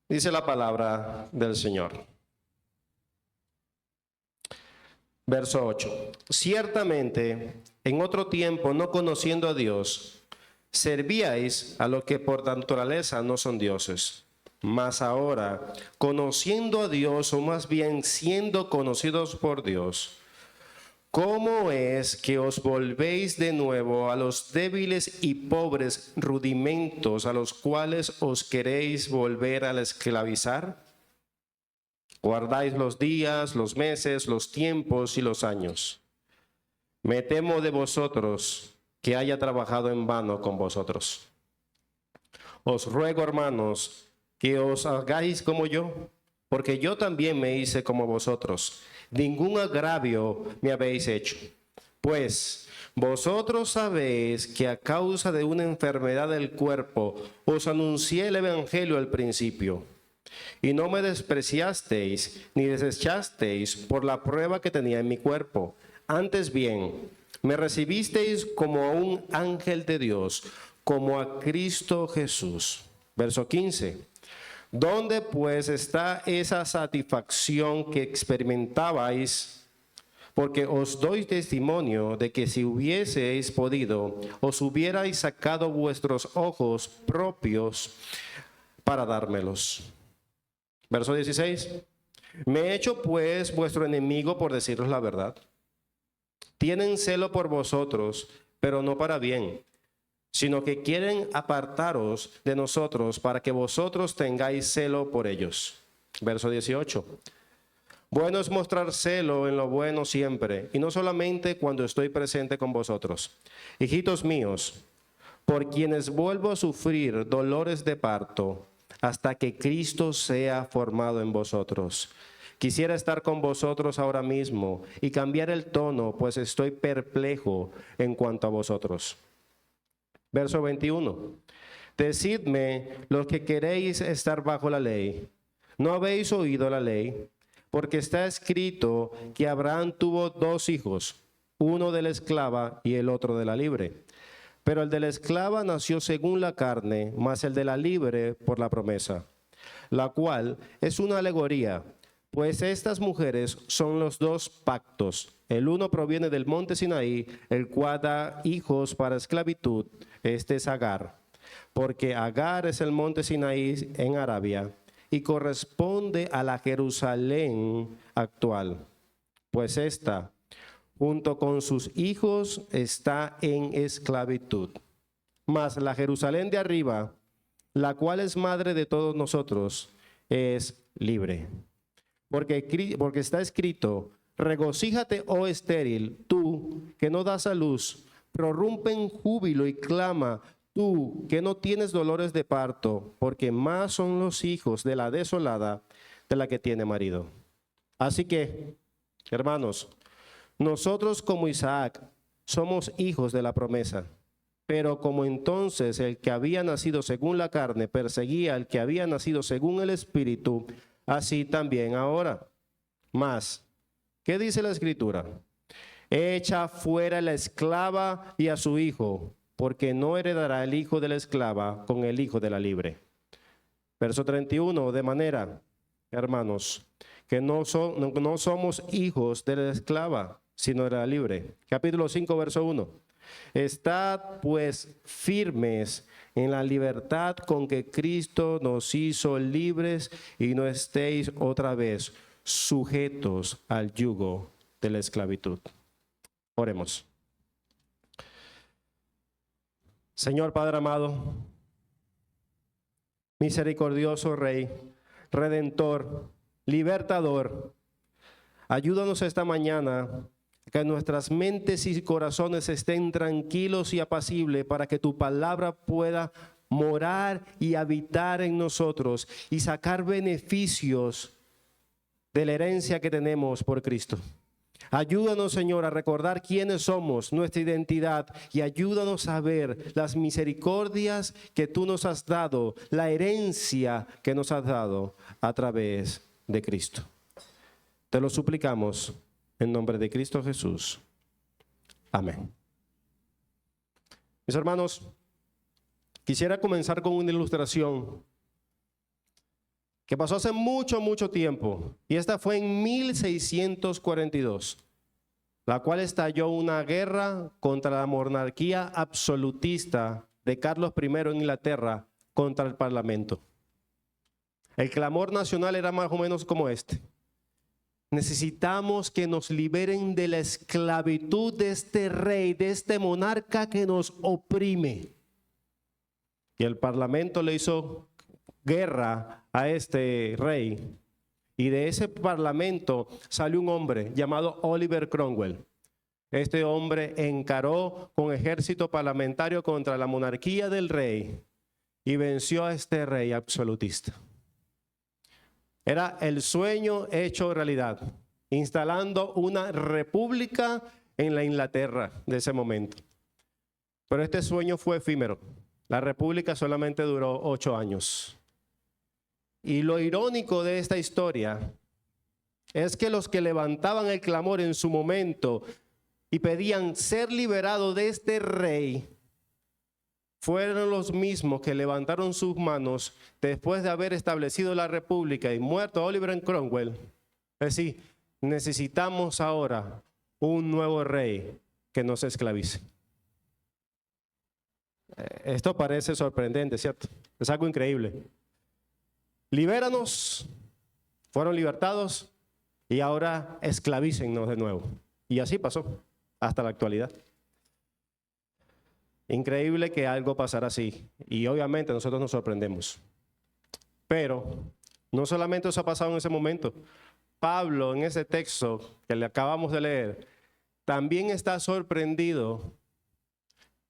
Dice la palabra del Señor. Verso 8. Ciertamente, en otro tiempo, no conociendo a Dios, servíais a los que por naturaleza no son dioses. Mas ahora, conociendo a Dios, o más bien siendo conocidos por Dios, ¿cómo es que os volvéis de nuevo a los débiles y pobres rudimentos a los cuales os queréis volver a esclavizar? Guardáis los días, los meses, los tiempos y los años. Me temo de vosotros que haya trabajado en vano con vosotros. Os ruego, hermanos, que os hagáis como yo, porque yo también me hice como vosotros. Ningún agravio me habéis hecho. Pues vosotros sabéis que a causa de una enfermedad del cuerpo os anuncié el evangelio al principio. Y no me despreciasteis ni desechasteis por la prueba que tenía en mi cuerpo. Antes bien, me recibisteis como a un ángel de Dios, como a Cristo Jesús. Verso 15. ¿Dónde pues está esa satisfacción que experimentabais? Porque os doy testimonio de que si hubieseis podido, os hubierais sacado vuestros ojos propios para dármelos. Verso 16. Me he hecho pues vuestro enemigo por deciros la verdad. Tienen celo por vosotros, pero no para bien, sino que quieren apartaros de nosotros para que vosotros tengáis celo por ellos. Verso 18. Bueno es mostrar celo en lo bueno siempre, y no solamente cuando estoy presente con vosotros. Hijitos míos, por quienes vuelvo a sufrir dolores de parto, hasta que Cristo sea formado en vosotros. Quisiera estar con vosotros ahora mismo y cambiar el tono, pues estoy perplejo en cuanto a vosotros. Verso 21. Decidme los que queréis estar bajo la ley. ¿No habéis oído la ley? Porque está escrito que Abraham tuvo dos hijos, uno de la esclava y el otro de la libre. Pero el de la esclava nació según la carne, mas el de la libre por la promesa, la cual es una alegoría, pues estas mujeres son los dos pactos. El uno proviene del monte Sinaí, el cual da hijos para esclavitud, este es Agar, porque Agar es el monte Sinaí en Arabia y corresponde a la Jerusalén actual, pues esta junto con sus hijos está en esclavitud. Mas la Jerusalén de arriba, la cual es madre de todos nosotros, es libre. Porque está escrito, regocíjate, oh estéril, tú que no das a luz, prorrumpe en júbilo y clama, tú que no tienes dolores de parto, porque más son los hijos de la desolada de la que tiene marido. Así que, hermanos, nosotros como Isaac somos hijos de la promesa, pero como entonces el que había nacido según la carne perseguía al que había nacido según el Espíritu, así también ahora. Mas, ¿qué dice la Escritura? Echa fuera la esclava y a su hijo, porque no heredará el hijo de la esclava con el hijo de la libre. Verso 31, de manera, hermanos, que no somos hijos de la esclava, sino de la libre. Capítulo 5, verso 1. Estad pues firmes en la libertad con que Cristo nos hizo libres y no estéis otra vez sujetos al yugo de la esclavitud. Oremos. Señor Padre amado, misericordioso Rey, Redentor, Libertador, ayúdanos esta mañana que nuestras mentes y corazones estén tranquilos y apacibles para que tu palabra pueda morar y habitar en nosotros y sacar beneficios de la herencia que tenemos por Cristo. Ayúdanos, Señor, a recordar quiénes somos, nuestra identidad, y ayúdanos a ver las misericordias que tú nos has dado, la herencia que nos has dado a través de Cristo. Te lo suplicamos en nombre de Cristo Jesús. Amén. Mis hermanos, quisiera comenzar con una ilustración que pasó hace mucho, mucho tiempo, y esta fue en 1642, la cual estalló una guerra contra la monarquía absolutista de Carlos I en Inglaterra contra el Parlamento. El clamor nacional era más o menos como este: necesitamos que nos liberen de la esclavitud de este rey, de este monarca que nos oprime. Y el Parlamento le hizo guerra a este rey. Y de ese Parlamento salió un hombre llamado Oliver Cromwell. Este hombre encaró con ejército parlamentario contra la monarquía del rey y venció a este rey absolutista. Era el sueño hecho realidad, instalando una república en la Inglaterra de ese momento. Pero este sueño fue efímero. La república solamente duró 8 años. Y lo irónico de esta historia es que los que levantaban el clamor en su momento y pedían ser liberados de este rey fueron los mismos que levantaron sus manos después de haber establecido la república y muerto Oliver Cromwell. Es decir, necesitamos ahora un nuevo rey que nos esclavice. Esto parece sorprendente, ¿cierto? Es algo increíble. Libéranos, fueron libertados y ahora esclavícennos de nuevo. Y así pasó hasta la actualidad. Increíble que algo pasara así, y obviamente nosotros nos sorprendemos. Pero no solamente eso ha pasado en ese momento. Pablo, en ese texto que le acabamos de leer, también está sorprendido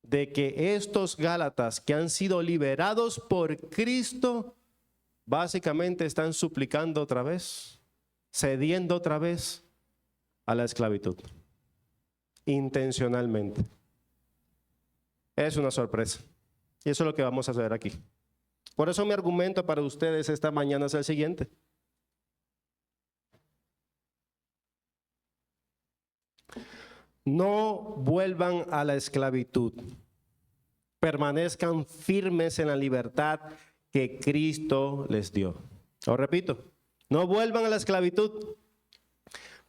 de que estos gálatas que han sido liberados por Cristo, básicamente están suplicando otra vez, cediendo otra vez a la esclavitud, intencionalmente. Es una sorpresa. Y eso es lo que vamos a hacer aquí. Por eso mi argumento para ustedes esta mañana es el siguiente. No vuelvan a la esclavitud. Permanezcan firmes en la libertad que Cristo les dio. Os repito, no vuelvan a la esclavitud.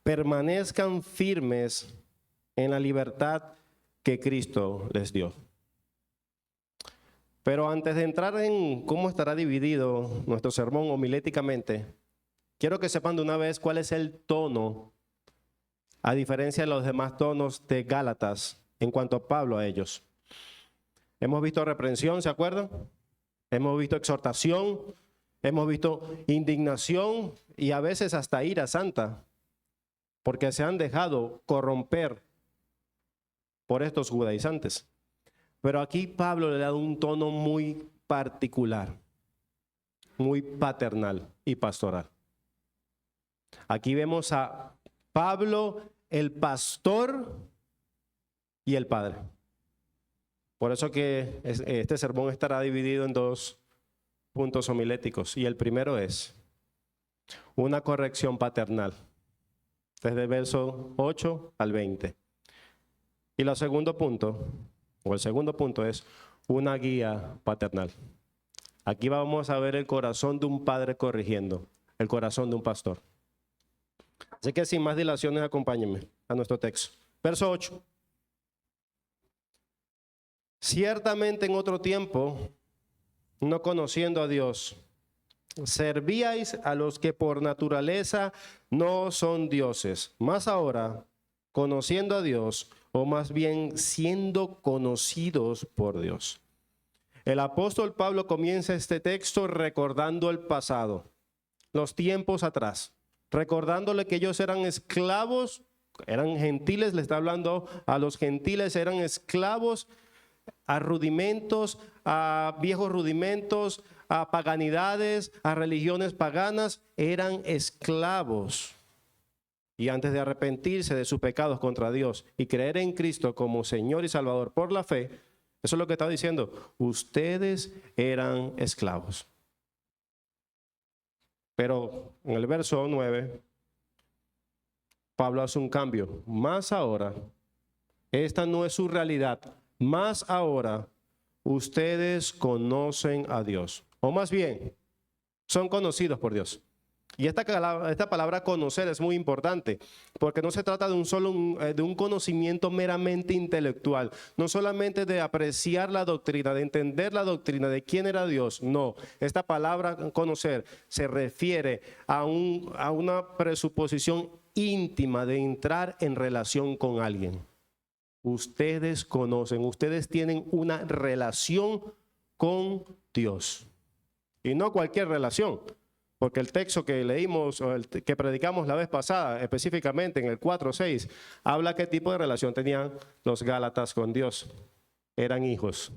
Permanezcan firmes en la libertad que Cristo les dio. Pero antes de entrar en cómo estará dividido nuestro sermón homiléticamente, quiero que sepan de una vez cuál es el tono, a diferencia de los demás tonos de Gálatas, en cuanto a Pablo a ellos. Hemos visto reprensión, ¿se acuerdan? Hemos visto exhortación, hemos visto indignación y a veces hasta ira santa, porque se han dejado corromper por estos judaizantes. Pero aquí Pablo le da un tono muy particular, muy paternal y pastoral. Aquí vemos a Pablo, el pastor y el padre. Por eso que este sermón estará dividido en 2 puntos homiléticos. Y el primero es una corrección paternal, desde el verso 8 al 20. Y el segundo punto es una guía paternal. Aquí vamos a ver el corazón de un padre corrigiendo, el corazón de un pastor. Así que sin más dilaciones, acompáñenme a nuestro texto. Verso 8. Ciertamente en otro tiempo, no conociendo a Dios, servíais a los que por naturaleza no son dioses. Mas ahora, conociendo a Dios, o más bien siendo conocidos por Dios. El apóstol Pablo comienza este texto recordando el pasado, los tiempos atrás, recordándole que ellos eran esclavos, eran gentiles, le está hablando a los gentiles, eran esclavos a rudimentos, a viejos rudimentos, a paganidades, a religiones paganas, eran esclavos. Y antes de arrepentirse de sus pecados contra Dios y creer en Cristo como Señor y Salvador por la fe, eso es lo que está diciendo, ustedes eran esclavos. Pero en el verso 9, Pablo hace un cambio. Más ahora, esta no es su realidad, más ahora ustedes conocen a Dios. O más bien, son conocidos por Dios. Y esta palabra conocer es muy importante, porque no se trata de un conocimiento meramente intelectual, no solamente de apreciar la doctrina, de entender la doctrina de quién era Dios. No, esta palabra conocer se refiere a una presuposición íntima de entrar en relación con alguien. Ustedes conocen, ustedes tienen una relación con Dios. Y no cualquier relación. Porque el texto que leímos, o el que predicamos la vez pasada, específicamente en el 4:6, habla qué tipo de relación tenían los Gálatas con Dios. Eran hijos.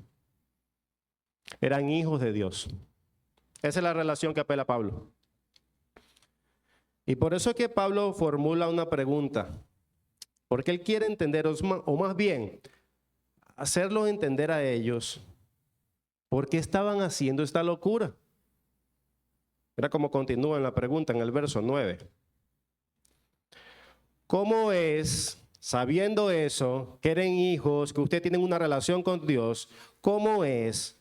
Eran hijos de Dios. Esa es la relación que apela Pablo. Y por eso es que Pablo formula una pregunta. Porque él quiere entender, o más bien, hacerlos entender a ellos por qué estaban haciendo esta locura. Mira cómo continúa en la pregunta en el verso 9. ¿Cómo es, sabiendo eso, que eran hijos, que ustedes tienen una relación con Dios, cómo es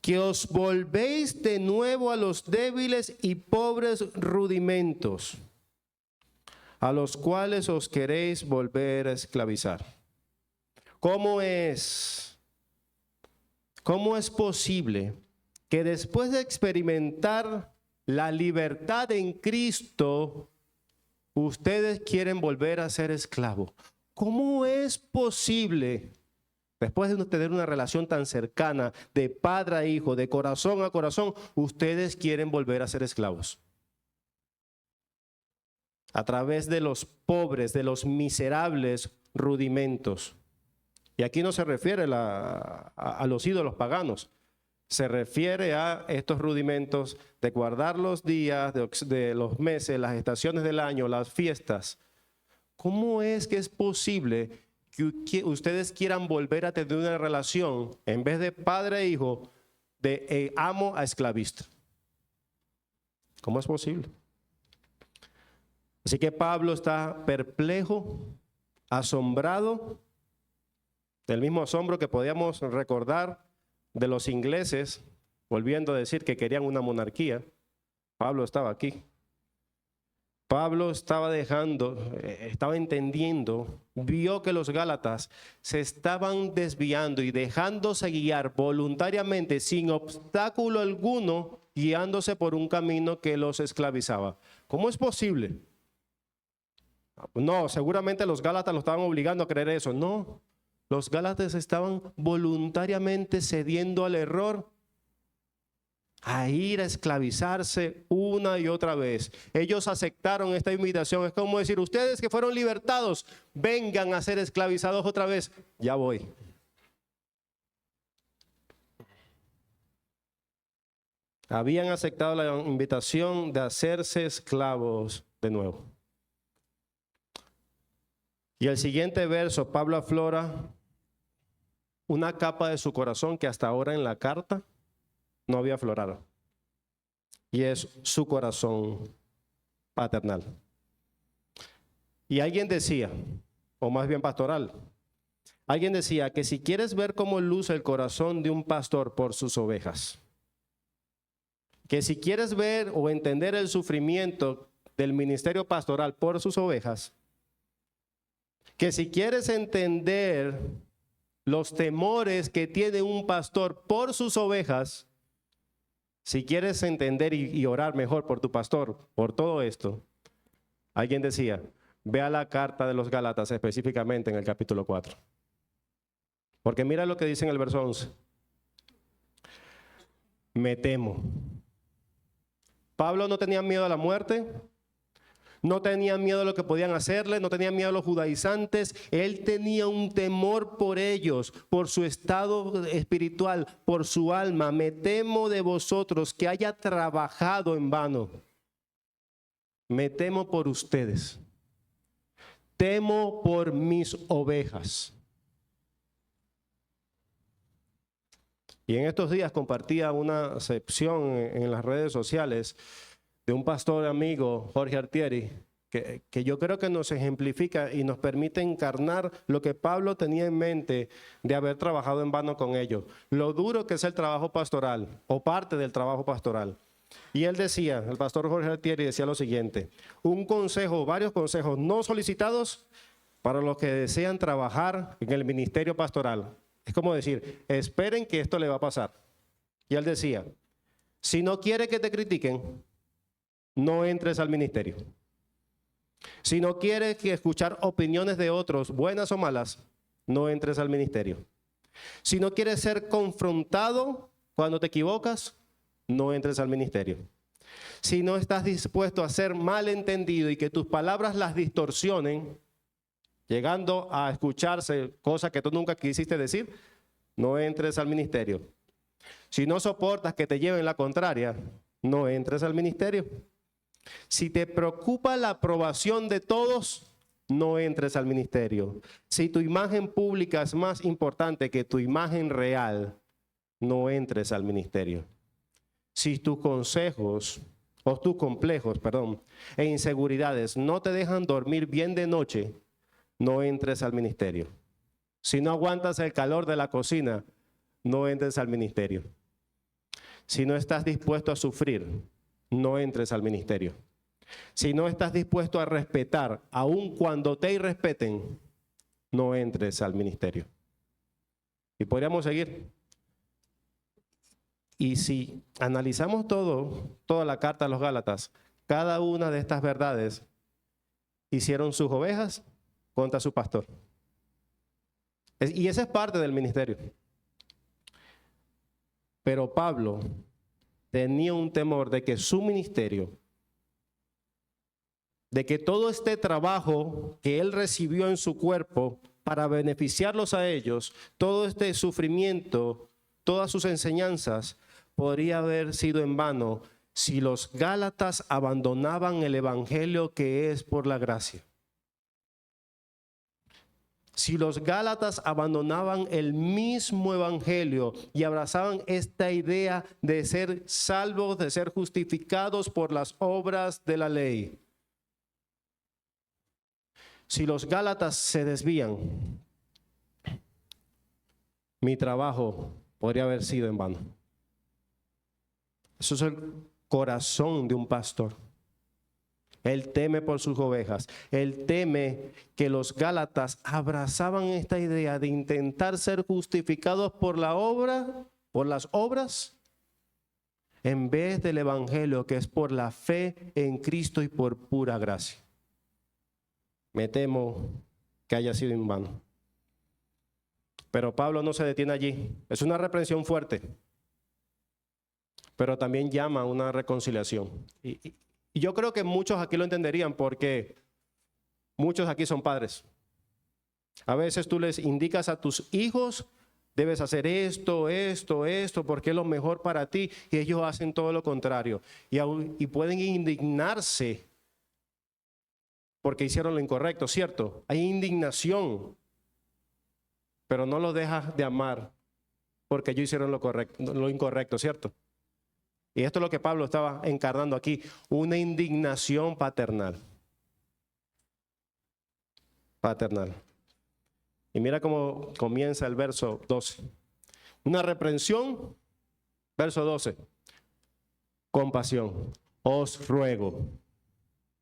que os volvéis de nuevo a los débiles y pobres rudimentos, a los cuales os queréis volver a esclavizar? ¿Cómo es posible que después de experimentar la libertad en Cristo, ustedes quieren volver a ser esclavos? ¿Cómo es posible, después de tener una relación tan cercana de padre a hijo, de corazón a corazón, ustedes quieren volver a ser esclavos? A través de los pobres, de los miserables rudimentos. Y aquí no se refiere a los ídolos paganos. Se refiere a estos rudimentos de guardar los días, de los meses, las estaciones del año, las fiestas. ¿Cómo es que es posible que ustedes quieran volver a tener una relación, en vez de padre e hijo, de amo a esclavista? ¿Cómo es posible? Así que Pablo está perplejo, asombrado, del mismo asombro que podíamos recordar de los ingleses, volviendo a decir que querían una monarquía. Pablo estaba aquí. Pablo estaba entendiendo, vio que los Gálatas se estaban desviando y dejándose guiar voluntariamente, sin obstáculo alguno, guiándose por un camino que los esclavizaba. ¿Cómo es posible? No, seguramente los Gálatas lo estaban obligando a creer eso. No, los Gálatas estaban voluntariamente cediendo al error, a ir a esclavizarse una y otra vez. Ellos aceptaron esta invitación. Es como decir, ustedes que fueron libertados, vengan a ser esclavizados otra vez. Ya voy. Habían aceptado la invitación de hacerse esclavos de nuevo. Y el siguiente verso, Pablo aflora una capa de su corazón que hasta ahora en la carta no había aflorado. Y es su corazón paternal. Y alguien decía, o más bien pastoral, alguien decía que si quieres ver cómo luce el corazón de un pastor por sus ovejas, que si quieres ver o entender el sufrimiento del ministerio pastoral por sus ovejas, que si quieres entender los temores que tiene un pastor por sus ovejas, si quieres entender y orar mejor por tu pastor, por todo esto, alguien decía, ve a la carta de los Gálatas específicamente en el capítulo 4. Porque mira lo que dice en el verso 11. Me temo. Pablo no tenía miedo a la muerte. No tenía miedo a lo que podían hacerle, no tenía miedo a los judaizantes. Él tenía un temor por ellos, por su estado espiritual, por su alma. Me temo de vosotros que haya trabajado en vano. Me temo por ustedes. Temo por mis ovejas. Y en estos días compartía una sección en las redes sociales de un pastor amigo, Jorge Artieri, que yo creo que nos ejemplifica y nos permite encarnar lo que Pablo tenía en mente de haber trabajado en vano con ellos. Lo duro que es el trabajo pastoral, o parte del trabajo pastoral. Y él decía, el pastor Jorge Altieri decía lo siguiente: un consejo, varios consejos no solicitados para los que desean trabajar en el ministerio pastoral. Es como decir, esperen que esto le va a pasar. Y él decía, si no quiere que te critiquen, no entres al ministerio. Si no quieres que escuchar opiniones de otros, buenas o malas, no entres al ministerio. Si no quieres ser confrontado cuando te equivocas, no entres al ministerio. Si no estás dispuesto a ser malentendido y que tus palabras las distorsionen, llegando a escucharse cosas que tú nunca quisiste decir, no entres al ministerio. Si no soportas que te lleven la contraria, no entres al ministerio. Si te preocupa la aprobación de todos, no entres al ministerio. Si tu imagen pública es más importante que tu imagen real, no entres al ministerio. Si tus consejos o tus complejos, e inseguridades no te dejan dormir bien de noche, no entres al ministerio. Si no aguantas el calor de la cocina, no entres al ministerio. Si no estás dispuesto a sufrir, no entres al ministerio. Si no estás dispuesto a respetar, aun cuando te irrespeten, no entres al ministerio. Y podríamos seguir. Y si analizamos toda la carta a los Gálatas, cada una de estas verdades hicieron sus ovejas contra su pastor. Y esa es parte del ministerio. Pero Pablo tenía un temor de que su ministerio, de que todo este trabajo que él recibió en su cuerpo para beneficiarlos a ellos, todo este sufrimiento, todas sus enseñanzas, podría haber sido en vano si los Gálatas abandonaban el evangelio que es por la gracia. Si los Gálatas abandonaban el mismo evangelio y abrazaban esta idea de ser salvos, de ser justificados por las obras de la ley. Si los Gálatas se desvían, mi trabajo podría haber sido en vano. Eso es el corazón de un pastor. Él teme por sus ovejas. Él teme que los Gálatas abrazaban esta idea de intentar ser justificados por la obra, por las obras, en vez del evangelio que es por la fe en Cristo y por pura gracia. Me temo que haya sido en vano. Pero Pablo no se detiene allí. Es una reprensión fuerte, pero también llama a una reconciliación. Y yo creo que muchos aquí lo entenderían porque muchos aquí son padres. A veces tú les indicas a tus hijos, debes hacer esto, porque es lo mejor para ti, y ellos hacen todo lo contrario. Y pueden indignarse porque hicieron lo incorrecto, ¿cierto? Hay indignación, pero no lo dejas de amar porque ellos hicieron lo incorrecto, ¿cierto? Y esto es lo que Pablo estaba encarnando aquí, una indignación paternal. Paternal. Y mira cómo comienza el verso 12. Una reprensión, verso 12. Compasión. Os ruego.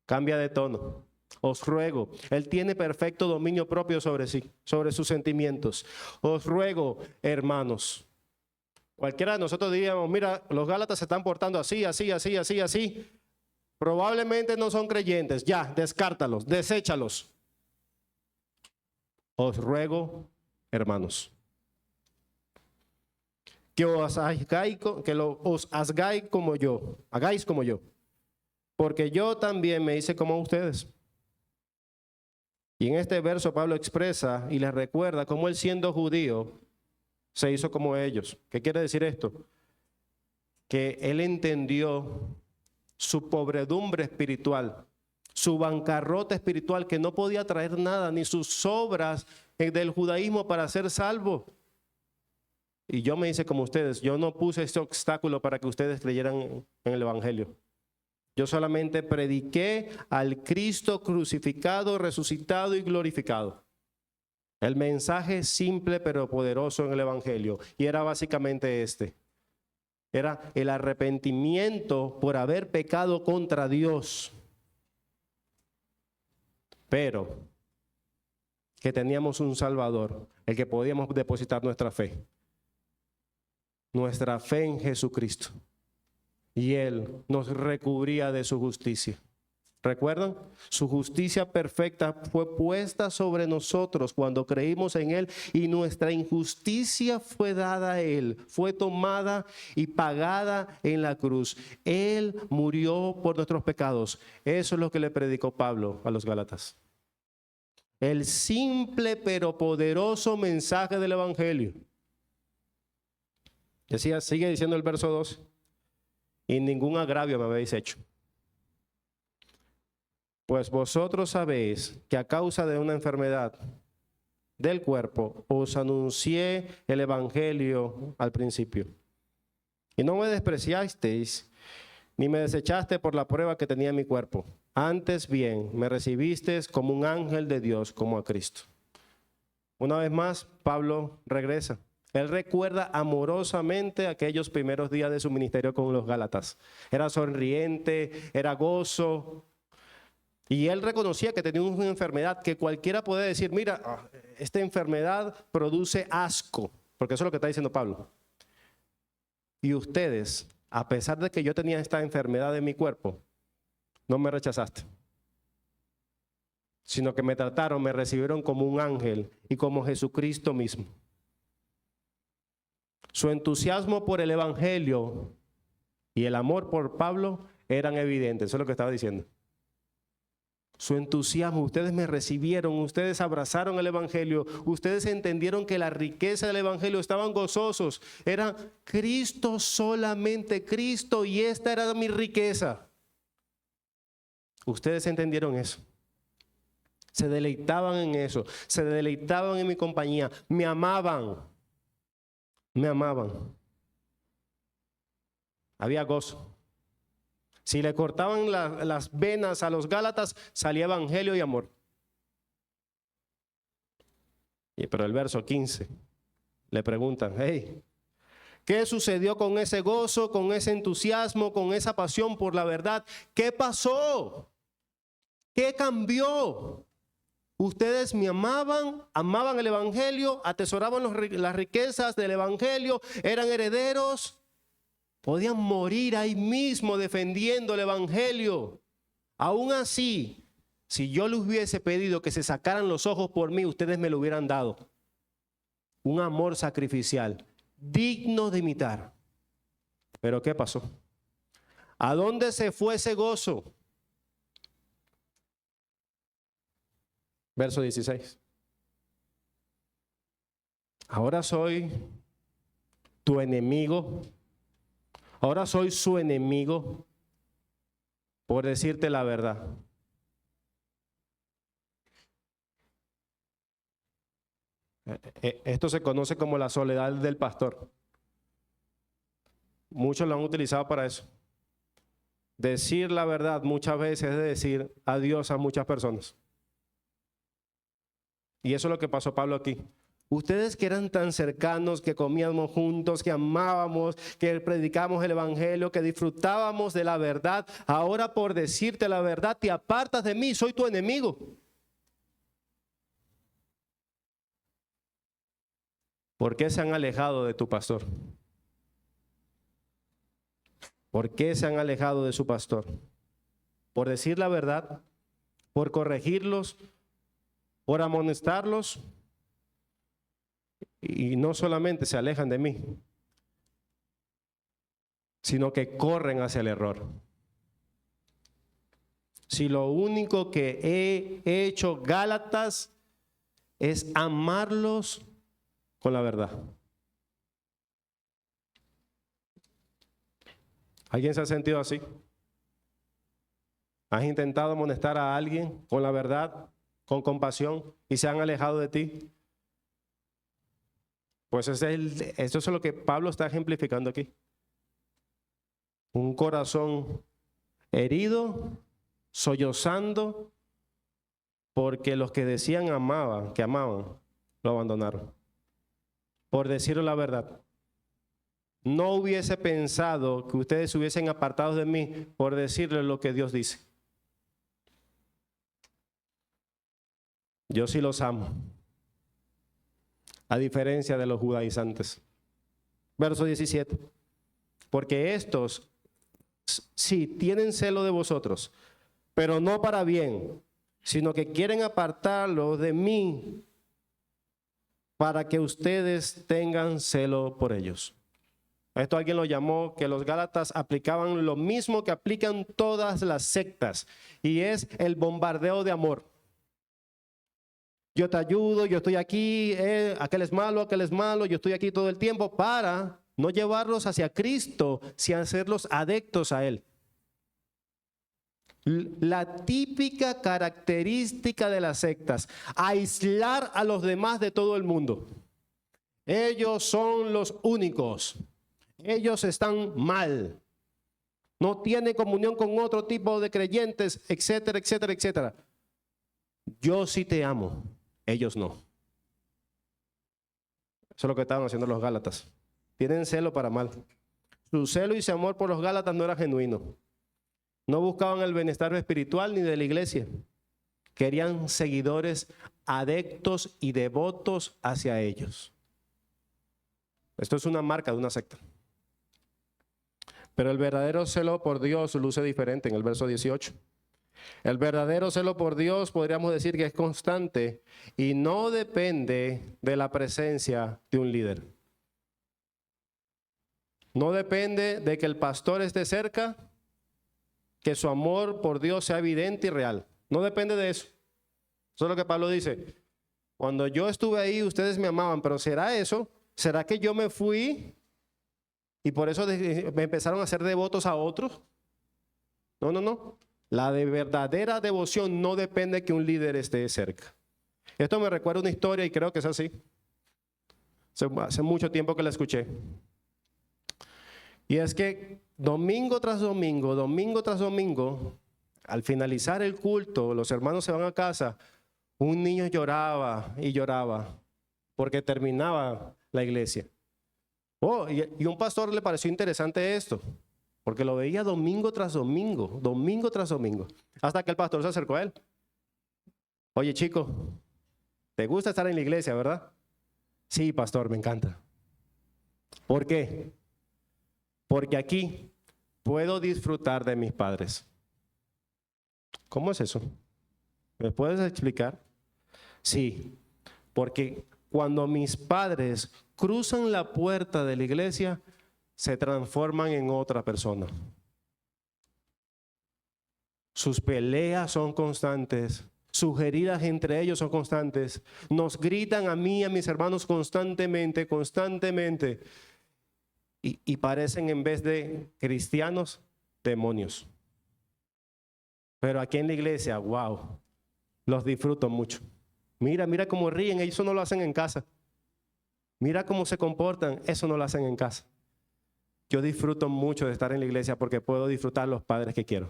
Cambia de tono. Os ruego. Él tiene perfecto dominio propio sobre sí, sobre sus sentimientos. Os ruego, hermanos. Cualquiera de nosotros diríamos, mira, los Gálatas se están portando así. Probablemente no son creyentes. Ya, descártalos, deséchalos. Os ruego, hermanos, que os hagáis como yo, porque yo también me hice como ustedes. Y en este verso Pablo expresa y les recuerda cómo él, siendo judío, se hizo como ellos. ¿Qué quiere decir esto? Que él entendió su pobredumbre espiritual, su bancarrota espiritual, que no podía traer nada, ni sus obras del judaísmo para ser salvo. Y yo me hice como ustedes. Yo no puse este obstáculo para que ustedes creyeran en el evangelio. Yo solamente prediqué al Cristo crucificado, resucitado y glorificado. El mensaje simple pero poderoso en el evangelio. Y era básicamente este. era el arrepentimiento por haber pecado contra Dios. Pero que teníamos un Salvador, el que podíamos depositar nuestra fe en Jesucristo. Y Él nos recubría de su justicia. ¿Recuerdan? Su justicia perfecta fue puesta sobre nosotros cuando creímos en Él, y nuestra injusticia fue dada a Él, fue tomada y pagada en la cruz. Él murió por nuestros pecados. Eso es lo que le predicó Pablo a los Gálatas. El simple pero poderoso mensaje del Evangelio. Decía, sigue diciendo el verso 2, y ningún agravio me habéis hecho. Pues vosotros sabéis que a causa de una enfermedad del cuerpo os anuncié el Evangelio al principio. Y no me despreciasteis, ni me desechaste por la prueba que tenía en mi cuerpo. Antes bien, me recibisteis como un ángel de Dios, como a Cristo. Una vez más, Pablo regresa. Él recuerda amorosamente aquellos primeros días de su ministerio con los Gálatas. Era sonriente, era gozo. Y él reconocía que tenía una enfermedad que cualquiera puede decir, mira, esta enfermedad produce asco, porque eso es lo que está diciendo Pablo. Y ustedes, a pesar de que yo tenía esta enfermedad en mi cuerpo, no me rechazaste, sino que me trataron, me recibieron como un ángel y como Jesucristo mismo. Su entusiasmo por el Evangelio y el amor por Pablo eran evidentes, eso es lo que estaba diciendo. Su entusiasmo, ustedes me recibieron, ustedes abrazaron el Evangelio, ustedes entendieron que la riqueza del Evangelio, estaban gozosos, era Cristo, solamente Cristo, y esta era mi riqueza. Ustedes entendieron eso, se deleitaban en eso, se deleitaban en mi compañía, me amaban, había gozo. Si le cortaban las venas a los Gálatas, salía evangelio y amor. Pero el verso 15, le preguntan, hey, ¿qué sucedió con ese gozo, con ese entusiasmo, con esa pasión por la verdad? ¿Qué pasó? ¿Qué cambió? Ustedes me amaban el evangelio, atesoraban las riquezas del evangelio, eran herederos. Podían morir ahí mismo defendiendo el Evangelio. Aún así, si yo les hubiese pedido que se sacaran los ojos por mí, ustedes me lo hubieran dado. Un amor sacrificial, digno de imitar. Pero ¿qué pasó? ¿A dónde se fue ese gozo? Verso 16. Ahora soy tu enemigo. Ahora soy su enemigo por decirte la verdad. Esto se conoce como la soledad del pastor. Muchos lo han utilizado para eso. Decir la verdad muchas veces es decir adiós a muchas personas. Y eso es lo que pasó Pablo aquí. Ustedes que eran tan cercanos, que comíamos juntos, que amábamos, que predicábamos el Evangelio, que disfrutábamos de la verdad, ahora por decirte la verdad te apartas de mí, soy tu enemigo. ¿Por qué se han alejado de tu pastor? ¿Por qué se han alejado de su pastor? ¿Por decir la verdad? ¿Por corregirlos? ¿Por amonestarlos? Y no solamente se alejan de mí, sino que corren hacia el error. Si lo único que he hecho, Gálatas, es amarlos con la verdad. ¿Alguien se ha sentido así? ¿Has intentado amonestar a alguien con la verdad, con compasión, y se han alejado de ti? Pues eso es lo que Pablo está ejemplificando aquí. Un corazón herido, sollozando, porque los que decían que amaban, lo abandonaron. Por decirle la verdad. no hubiese pensado que ustedes se hubiesen apartado de mí por decirles lo que Dios dice. Yo sí los amo, a diferencia de los judaizantes. Verso 17. Porque estos sí tienen celo de vosotros, pero no para bien, sino que quieren apartarlo de mí para que ustedes tengan celo por ellos. Esto alguien lo llamó que los gálatas aplicaban lo mismo que aplican todas las sectas, y es el bombardeo de amor. Yo te ayudo, yo estoy aquí, aquel es malo, yo estoy aquí todo el tiempo para no llevarlos hacia Cristo, sino hacerlos adeptos a Él. La típica característica de las sectas: aislar a los demás de todo el mundo. Ellos son los únicos. Ellos están mal. No tienen comunión con otro tipo de creyentes, etcétera, etcétera, etcétera. Yo sí te amo, ellos no. Eso es lo que estaban haciendo los gálatas. Tienen celo para mal. Su celo y su amor por los gálatas no era genuino. No buscaban el bienestar espiritual ni de la iglesia. Querían seguidores adeptos y devotos hacia ellos. Esto es una marca de una secta. Pero el verdadero celo por Dios luce diferente en el verso 18. El verdadero celo por Dios podríamos decir que es constante y no depende de la presencia de un líder. No depende de que el pastor esté cerca, que su amor por Dios sea evidente y real. No depende de eso. Eso es lo que Pablo dice. Cuando yo estuve ahí, ustedes me amaban, pero ¿será eso? ¿Será que yo me fui y por eso me empezaron a hacer devotos a otros? No. La de verdadera devoción no depende de que un líder esté cerca. Esto me recuerda una historia y creo que es así. Hace mucho tiempo que la escuché. Y es que domingo tras domingo, al finalizar el culto, los hermanos se van a casa, un niño lloraba y lloraba porque terminaba la iglesia. Y un pastor le pareció interesante esto, porque lo veía domingo tras domingo, hasta que el pastor se acercó a él. Oye, chico, ¿te gusta estar en la iglesia, verdad? Sí, pastor, me encanta. ¿Por qué? Porque aquí puedo disfrutar de mis padres. ¿Cómo es eso? ¿Me puedes explicar? Sí, porque cuando mis padres cruzan la puerta de la iglesia, se transforman en otra persona. Sus peleas son constantes, sus heridas entre ellos son constantes, nos gritan a mí y a mis hermanos constantemente. Y parecen, en vez de cristianos, demonios. Pero aquí en la iglesia, wow, los disfruto mucho. Mira cómo ríen, eso no lo hacen en casa. Mira cómo se comportan, eso no lo hacen en casa. Yo disfruto mucho de estar en la iglesia porque puedo disfrutar los padres que quiero.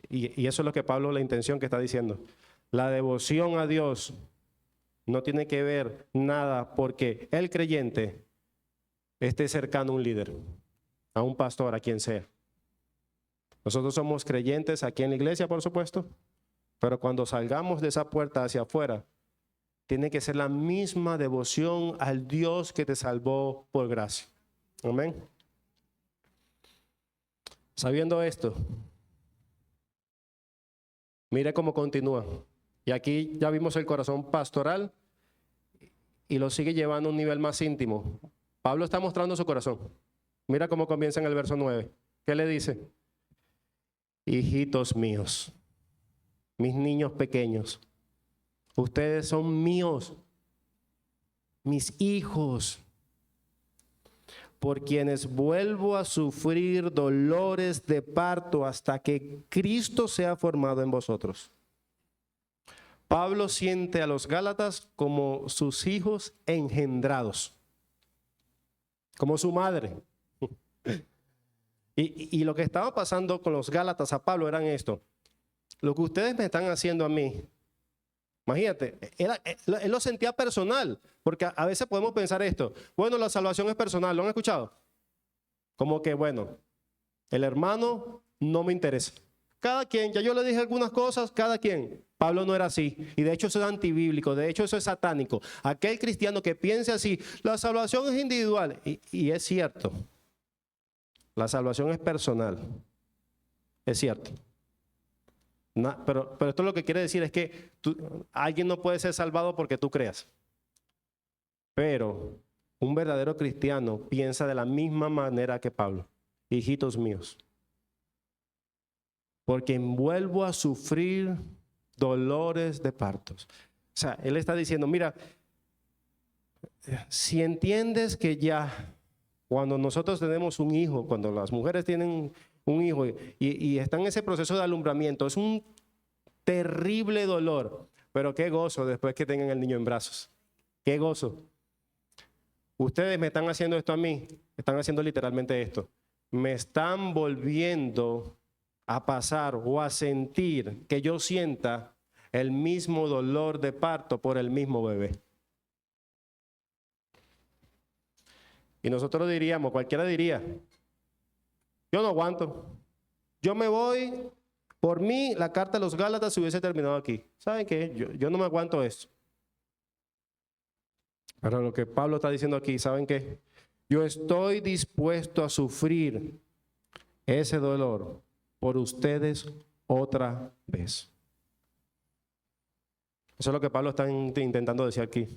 Y eso es lo que Pablo, la intención que está diciendo. La devoción a Dios no tiene que ver nada porque el creyente esté cercano a un líder, a un pastor, a quien sea. Nosotros somos creyentes aquí en la iglesia, por supuesto, pero cuando salgamos de esa puerta hacia afuera, tiene que ser la misma devoción al Dios que te salvó por gracia. Amén. Sabiendo esto, mire cómo continúa. Y aquí ya vimos el corazón pastoral y lo sigue llevando a un nivel más íntimo. Pablo está mostrando su corazón. Mira cómo comienza en el verso 9. ¿Qué le dice? Hijitos míos, mis niños pequeños, ustedes son míos, mis hijos, por quienes vuelvo a sufrir dolores de parto hasta que Cristo sea formado en vosotros. Pablo siente a los gálatas como sus hijos engendrados, como su madre. Y lo que estaba pasando con los gálatas a Pablo eran esto: lo que ustedes me están haciendo a mí, Imagínate, él lo sentía personal, porque a veces podemos pensar esto. Bueno, la salvación es personal, ¿lo han escuchado? Como que, bueno, el hermano no me interesa. Cada quien, ya yo le dije algunas cosas, cada quien. Pablo no era así, y de hecho eso es antibíblico, de hecho eso es satánico. Aquel cristiano que piense así, la salvación es individual, y es cierto, la salvación es personal, es cierto. Pero esto lo que quiere decir es que alguien no puede ser salvado porque tú creas. Pero un verdadero cristiano piensa de la misma manera que Pablo. Hijitos míos, porque vuelvo a sufrir dolores de partos. O sea, él está diciendo, mira, si entiendes que ya cuando nosotros tenemos un hijo, cuando las mujeres tienen un hijo y están en ese proceso de alumbramiento, es un terrible dolor, pero qué gozo después que tengan el niño en brazos. Qué gozo. Ustedes me están haciendo esto a mí, están haciendo literalmente esto. Me están volviendo a pasar o a sentir que yo sienta el mismo dolor de parto por el mismo bebé. Y nosotros diríamos, cualquiera diría, yo no aguanto, yo me voy, por mí la carta de los Gálatas se hubiese terminado aquí. ¿Saben qué? Yo no me aguanto esto. Pero lo que Pablo está diciendo aquí, ¿saben qué? Yo estoy dispuesto a sufrir ese dolor por ustedes otra vez. Eso es lo que Pablo está intentando decir aquí.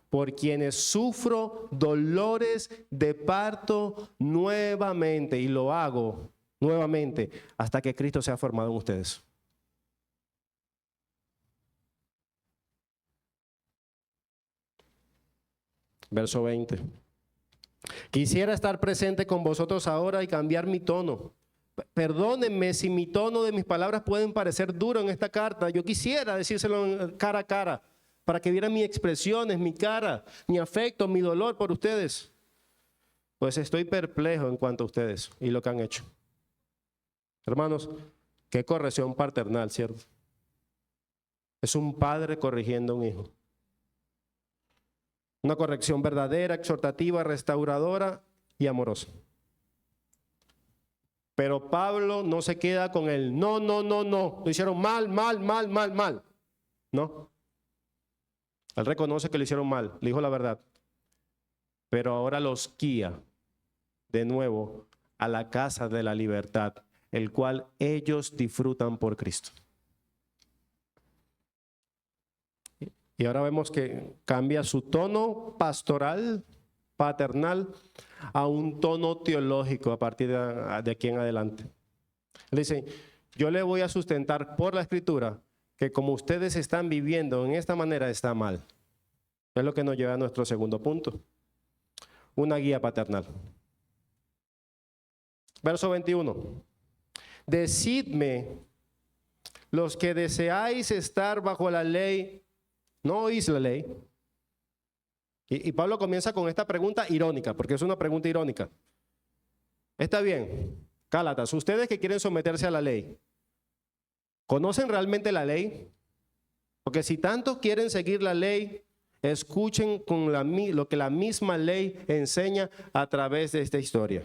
Por quienes sufro dolores de parto nuevamente, y lo hago nuevamente hasta que Cristo sea formado en ustedes. Verso 20. Quisiera estar presente con vosotros ahora y cambiar mi tono. Perdónenme si mi tono de mis palabras pueden parecer duro en esta carta. Yo quisiera decírselo cara a cara, para que vieran mis expresiones, mi cara, mi afecto, mi dolor por ustedes. Pues estoy perplejo en cuanto a ustedes y lo que han hecho. Hermanos, qué corrección paternal, ¿cierto? Es un padre corrigiendo a un hijo. Una corrección verdadera, exhortativa, restauradora y amorosa. Pero Pablo no se queda con el no. Lo hicieron mal. No. Él reconoce que lo hicieron mal, le dijo la verdad. Pero ahora los guía de nuevo a la casa de la libertad, el cual ellos disfrutan por Cristo. Y ahora vemos que cambia su tono pastoral, paternal, a un tono teológico a partir de aquí en adelante. Él dice, yo le voy a sustentar por la Escritura que como ustedes están viviendo en esta manera está mal. Es lo que nos lleva a nuestro segundo punto. Una guía paternal. Verso 21. Decidme, los que deseáis estar bajo la ley, ¿no oís la ley? Y Pablo comienza con esta pregunta irónica, porque es una pregunta irónica. Está bien, Gálatas, ustedes que quieren someterse a la ley, ¿conocen realmente la ley? Porque si tanto quieren seguir la ley, escuchen con lo que la misma ley enseña a través de esta historia.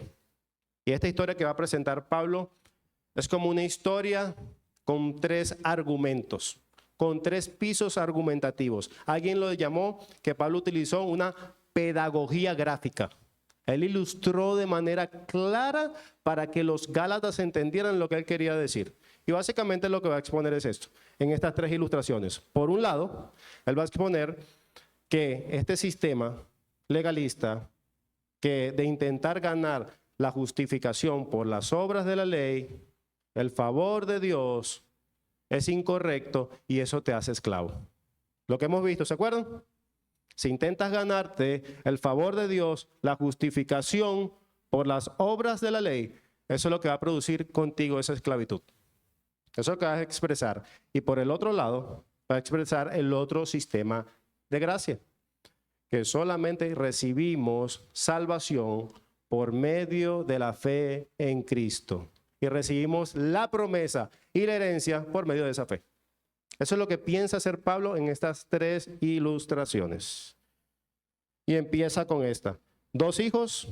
Y esta historia que va a presentar Pablo es como una historia con 3 argumentos, con 3 pisos argumentativos. Alguien lo llamó que Pablo utilizó una pedagogía gráfica. Él ilustró de manera clara para que los gálatas entendieran lo que él quería decir. Y básicamente lo que va a exponer es esto, en estas 3 ilustraciones. Por un lado, él va a exponer que este sistema legalista que de intentar ganar la justificación por las obras de la ley, el favor de Dios, es incorrecto y eso te hace esclavo. Lo que hemos visto, ¿se acuerdan? Si intentas ganarte el favor de Dios, la justificación por las obras de la ley, eso es lo que va a producir contigo esa esclavitud. Eso es lo que vas a expresar. Y por el otro lado, va a expresar el otro sistema de gracia, que solamente recibimos salvación por medio de la fe en Cristo. Y recibimos la promesa y la herencia por medio de esa fe. Eso es lo que piensa hacer Pablo en estas 3 ilustraciones. Y empieza con esta. 2 hijos,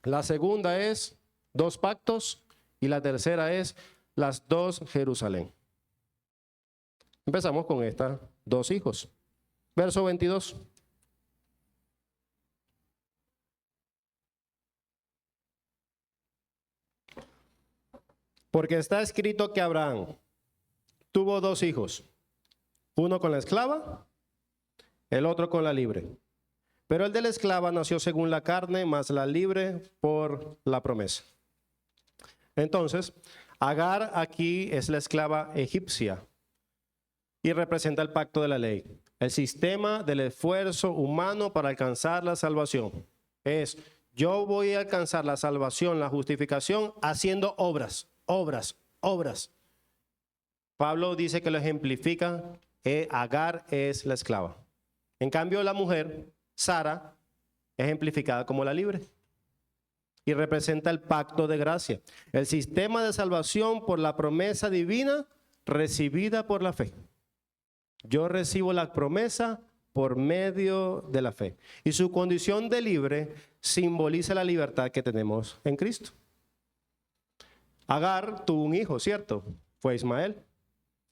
la segunda es 2 pactos y la tercera es las 2 Jerusalén. Empezamos con estas 2 hijos. Verso 22. Porque está escrito que Abraham tuvo 2 hijos, uno con la esclava, el otro con la libre. Pero el de la esclava nació según la carne, más la libre por la promesa. Entonces, Agar aquí es la esclava egipcia y representa el pacto de la ley. El sistema del esfuerzo humano para alcanzar la salvación es: yo voy a alcanzar la salvación, la justificación, haciendo obras. Pablo dice que lo ejemplifica, Agar es la esclava. En cambio, la mujer, Sara, ejemplificada como la libre. Y representa el pacto de gracia, el sistema de salvación por la promesa divina recibida por la fe. Yo recibo la promesa por medio de la fe. Y su condición de libre simboliza la libertad que tenemos en Cristo. Agar tuvo un hijo, ¿cierto? Fue Ismael.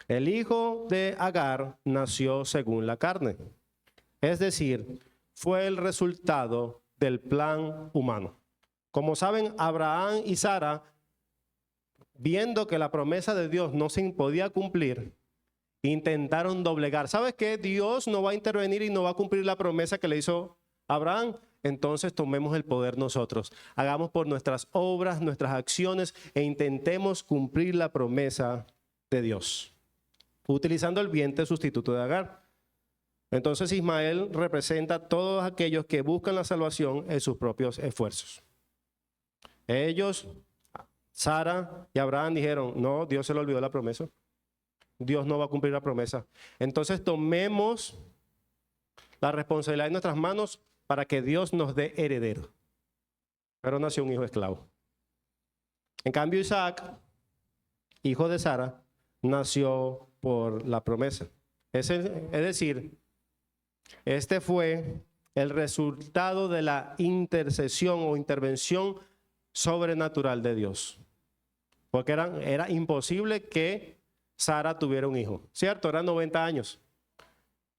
El hijo de Agar nació según la carne. Es decir, fue el resultado del plan humano. Como saben, Abraham y Sara, viendo que la promesa de Dios no se podía cumplir, intentaron doblegar. ¿Sabes qué? Dios no va a intervenir y no va a cumplir la promesa que le hizo Abraham. Entonces tomemos el poder nosotros. Hagamos por nuestras obras, nuestras acciones e intentemos cumplir la promesa de Dios, utilizando el vientre sustituto de Agar. Entonces Ismael representa a todos aquellos que buscan la salvación en sus propios esfuerzos. Ellos, Sara y Abraham dijeron: no, Dios se le olvidó la promesa. Dios no va a cumplir la promesa. Entonces tomemos la responsabilidad en nuestras manos para que Dios nos dé heredero. Pero nació un hijo esclavo. En cambio, Isaac, hijo de Sara, nació por la promesa. Es decir, este fue el resultado de la intercesión o intervención sobrenatural de Dios. Porque era imposible que Sara tuviera un hijo, ¿cierto? Eran 90 años.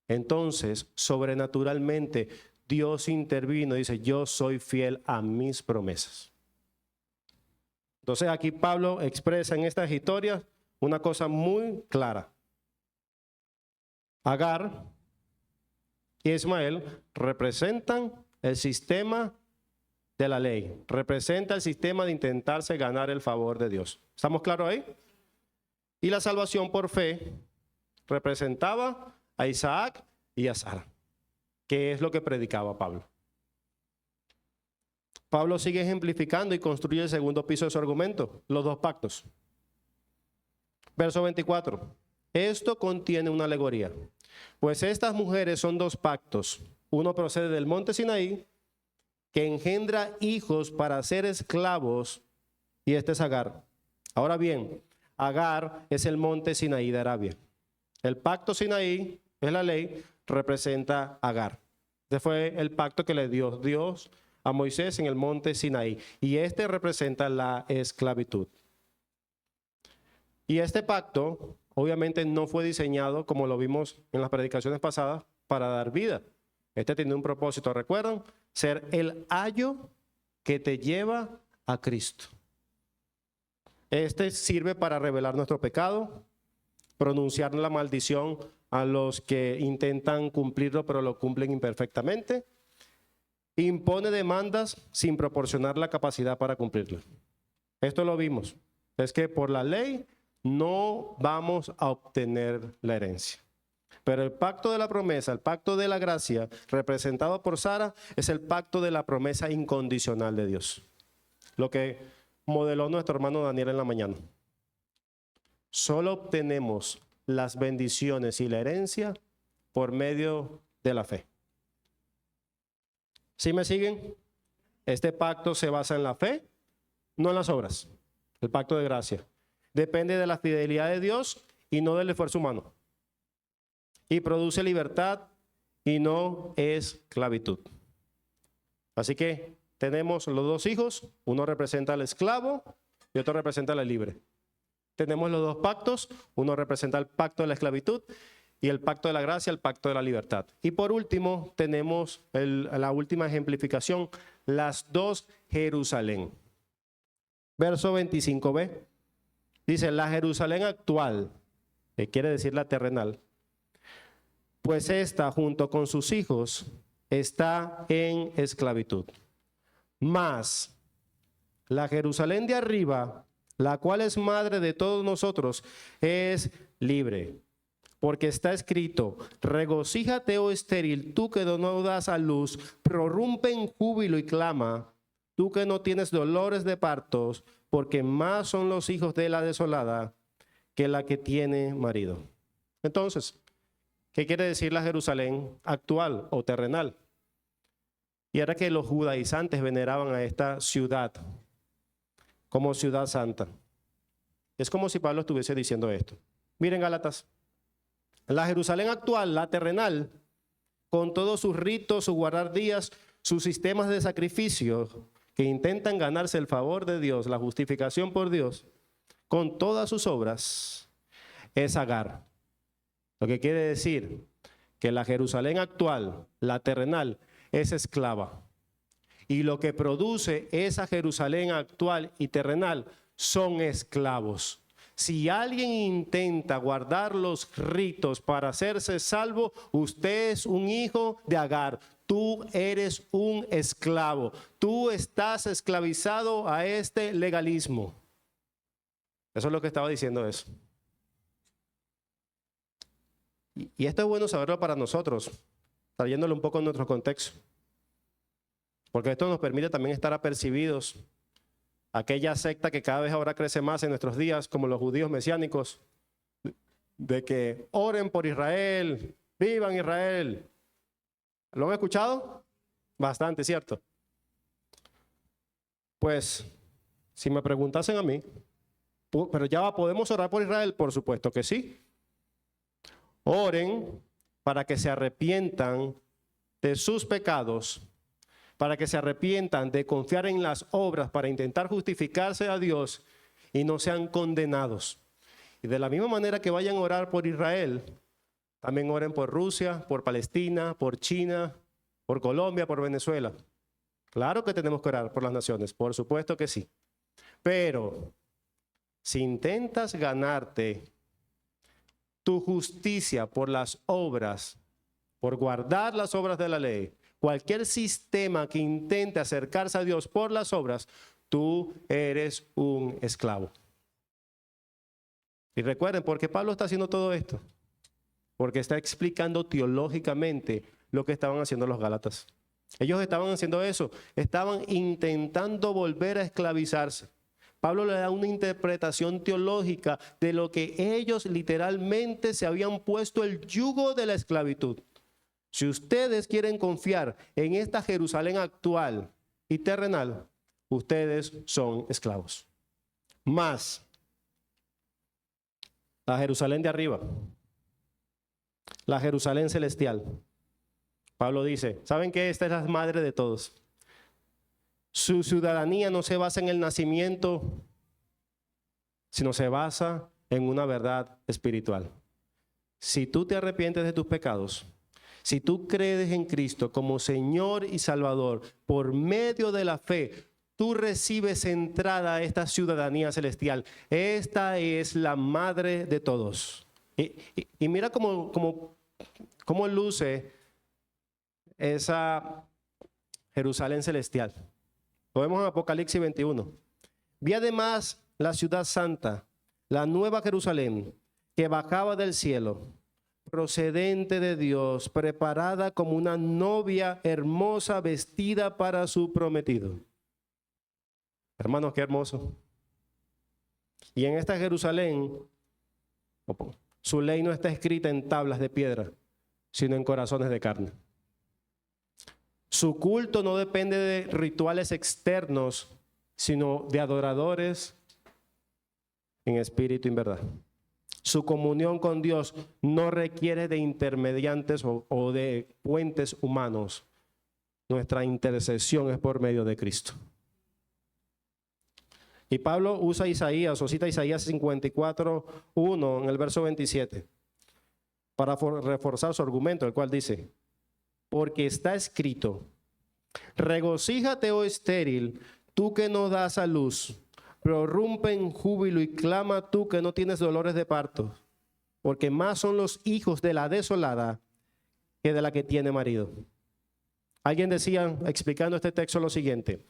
Entonces, sobrenaturalmente, Dios intervino y dice: yo soy fiel a mis promesas. Entonces aquí Pablo expresa en estas historias una cosa muy clara. Agar y Ismael representan el sistema de la ley, representa el sistema de intentarse ganar el favor de Dios. ¿Estamos claros ahí? Y la salvación por fe representaba a Isaac y a Sara, que es lo que predicaba Pablo. Pablo sigue ejemplificando y construye el segundo piso de su argumento, los 2 pactos. Verso 24. Esto contiene una alegoría, pues estas mujeres son 2 pactos. Uno procede del monte Sinaí, que engendra hijos para ser esclavos, y este es Agar. Ahora bien, Agar es el monte Sinaí de Arabia. El pacto Sinaí, es la ley, representa a Agar. Este fue el pacto que le dio Dios a Moisés en el monte Sinaí. Y este representa la esclavitud. Y este pacto, obviamente, no fue diseñado, como lo vimos en las predicaciones pasadas, para dar vida. Este tiene un propósito, ¿recuerdan? Ser el ayo que te lleva a Cristo. Este sirve para revelar nuestro pecado, pronunciar la maldición a los que intentan cumplirlo pero lo cumplen imperfectamente, impone demandas sin proporcionar la capacidad para cumplirlo. Esto lo vimos. Es que por la ley no vamos a obtener la herencia. Pero el pacto de la promesa, el pacto de la gracia, representado por Sara, es el pacto de la promesa incondicional de Dios. Lo que modeló nuestro hermano Daniel en la mañana. Solo obtenemos las bendiciones y la herencia por medio de la fe. ¿Sí me siguen? Este pacto se basa en la fe, no en las obras. El pacto de gracia. Depende de la fidelidad de Dios y no del esfuerzo humano. y produce libertad y no esclavitud. Así que tenemos los dos hijos, uno representa al esclavo y otro representa al libre. Tenemos los dos pactos, uno representa el pacto de la esclavitud y el pacto de la gracia, el pacto de la libertad. Y por último tenemos la última ejemplificación, las dos Jerusalén. Verso 25b, dice la Jerusalén actual, que quiere decir la terrenal, pues esta junto con sus hijos está en esclavitud. Mas la Jerusalén de arriba, la cual es madre de todos nosotros, es libre. Porque está escrito, regocíjate, oh estéril, tú que no das a luz, prorrumpe en júbilo y clama, tú que no tienes dolores de partos, porque más son los hijos de la desolada que la que tiene marido. Entonces, ¿qué quiere decir la Jerusalén actual o terrenal? Y era que los judaizantes veneraban a esta ciudad como ciudad santa. Es como si Pablo estuviese diciendo esto. Miren, Gálatas, la Jerusalén actual, la terrenal, con todos sus ritos, sus guardardías, sus sistemas de sacrificio que intentan ganarse el favor de Dios, la justificación por Dios, con todas sus obras, es Agar. Lo que quiere decir que la Jerusalén actual, la terrenal, es esclava. Y lo que produce esa Jerusalén actual y terrenal son esclavos. Si alguien intenta guardar los ritos para hacerse salvo, usted es un hijo de Agar. Tú eres un esclavo. Tú estás esclavizado a este legalismo. Eso es lo que estaba diciendo eso. Y esto es bueno saberlo para nosotros, trayéndolo un poco en nuestro contexto. Porque esto nos permite también estar apercibidos a aquella secta que cada vez ahora crece más en nuestros días, como los judíos mesiánicos, de que oren por Israel, vivan Israel. ¿Lo han escuchado? Bastante, ¿cierto? Pues, si me preguntasen a mí, pero ya podemos orar por Israel, por supuesto que sí. Oren para que se arrepientan de sus pecados, para que se arrepientan de confiar en las obras para intentar justificarse a Dios y no sean condenados. Y de la misma manera que vayan a orar por Israel, también oren por Rusia, por Palestina, por China, por Colombia, por Venezuela. Claro que tenemos que orar por las naciones, por supuesto que sí. Pero si intentas ganarte tu justicia por las obras, por guardar las obras de la ley, cualquier sistema que intente acercarse a Dios por las obras, tú eres un esclavo. Y recuerden, ¿por qué Pablo está haciendo todo esto? Porque está explicando teológicamente lo que estaban haciendo los Gálatas. Ellos estaban haciendo eso, estaban intentando volver a esclavizarse. Pablo le da una interpretación teológica de lo que ellos literalmente se habían puesto el yugo de la esclavitud. Si ustedes quieren confiar en esta Jerusalén actual y terrenal, ustedes son esclavos. Más la Jerusalén de arriba, la Jerusalén celestial. Pablo dice, ¿saben qué? Esta es la madre de todos. Su ciudadanía no se basa en el nacimiento, sino se basa en una verdad espiritual. Si tú te arrepientes de tus pecados, si tú crees en Cristo como Señor y Salvador, por medio de la fe, tú recibes entrada a esta ciudadanía celestial. Esta es la madre de todos. Y mira cómo luce esa Jerusalén celestial. Lo vemos en Apocalipsis 21. Vi además la ciudad santa, la nueva Jerusalén, que bajaba del cielo, procedente de Dios, preparada como una novia hermosa vestida para su prometido. Hermanos, qué hermoso. Y en esta Jerusalén, su ley no está escrita en tablas de piedra, sino en corazones de carne. Su culto no depende de rituales externos, sino de adoradores en espíritu y en verdad. Su comunión con Dios no requiere de intermediantes o de puentes humanos. Nuestra intercesión es por medio de Cristo. Y Pablo usa Isaías, o cita Isaías 54:1 en el verso 27, para reforzar su argumento, el cual dice: porque está escrito, regocíjate, oh estéril, tú que no das a luz, prorrumpe en júbilo y clama tú que no tienes dolores de parto, porque más son los hijos de la desolada que de la que tiene marido. Alguien decía, explicando este texto, lo siguiente: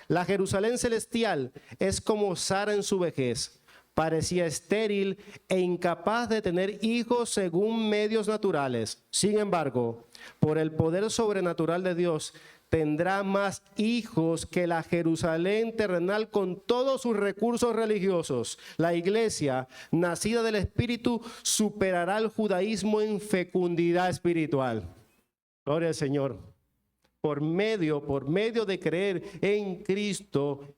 la Jerusalén celestial es como Sara en su vejez, parecía estéril e incapaz de tener hijos según medios naturales. Sin embargo, por el poder sobrenatural de Dios, tendrá más hijos que la Jerusalén terrenal con todos sus recursos religiosos. La iglesia, nacida del Espíritu, superará al judaísmo en fecundidad espiritual. Gloria al Señor. Por medio de creer en Cristo,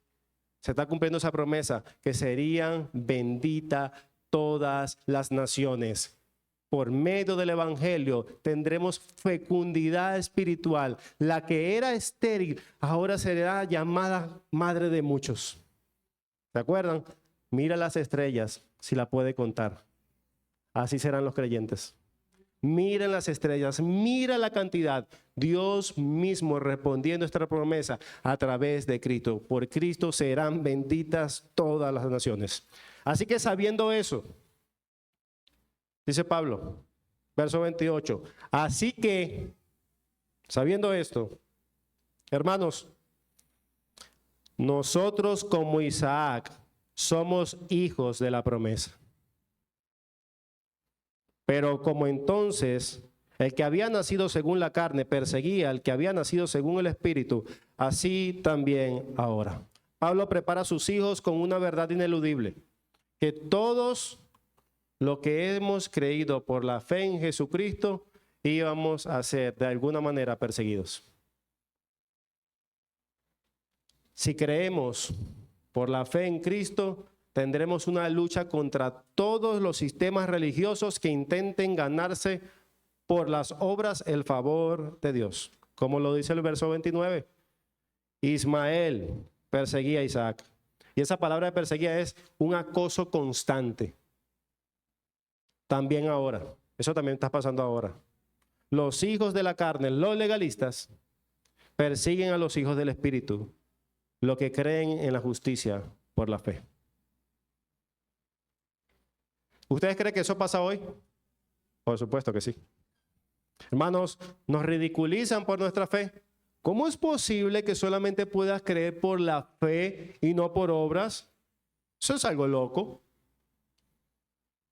se está cumpliendo esa promesa, que serían benditas todas las naciones. Por medio del evangelio tendremos fecundidad espiritual. La que era estéril ahora será llamada madre de muchos. ¿Se acuerdan? Mira las estrellas, si la puede contar. Así serán los creyentes. Miren las estrellas, mira la cantidad. Dios mismo respondiendo a esta promesa a través de Cristo. Por Cristo serán benditas todas las naciones. Así que sabiendo eso, dice Pablo, verso 28, así que, sabiendo esto, hermanos, nosotros como Isaac somos hijos de la promesa. Pero como entonces el que había nacido según la carne perseguía al que había nacido según el Espíritu, así también ahora. Pablo prepara a sus hijos con una verdad ineludible, que todos lo que hemos creído por la fe en Jesucristo íbamos a ser de alguna manera perseguidos. Si creemos por la fe en Cristo, tendremos una lucha contra todos los sistemas religiosos que intenten ganarse por las obras el favor de Dios. Como lo dice el verso 29, Ismael perseguía a Isaac. Y esa palabra de perseguía es un acoso constante. También ahora, eso también está pasando ahora. Los hijos de la carne, los legalistas, persiguen a los hijos del Espíritu, los que creen en la justicia por la fe. ¿Ustedes creen que eso pasa hoy? Por supuesto que sí. Hermanos, nos ridiculizan por nuestra fe. ¿Cómo es posible que solamente puedas creer por la fe y no por obras? Eso es algo loco.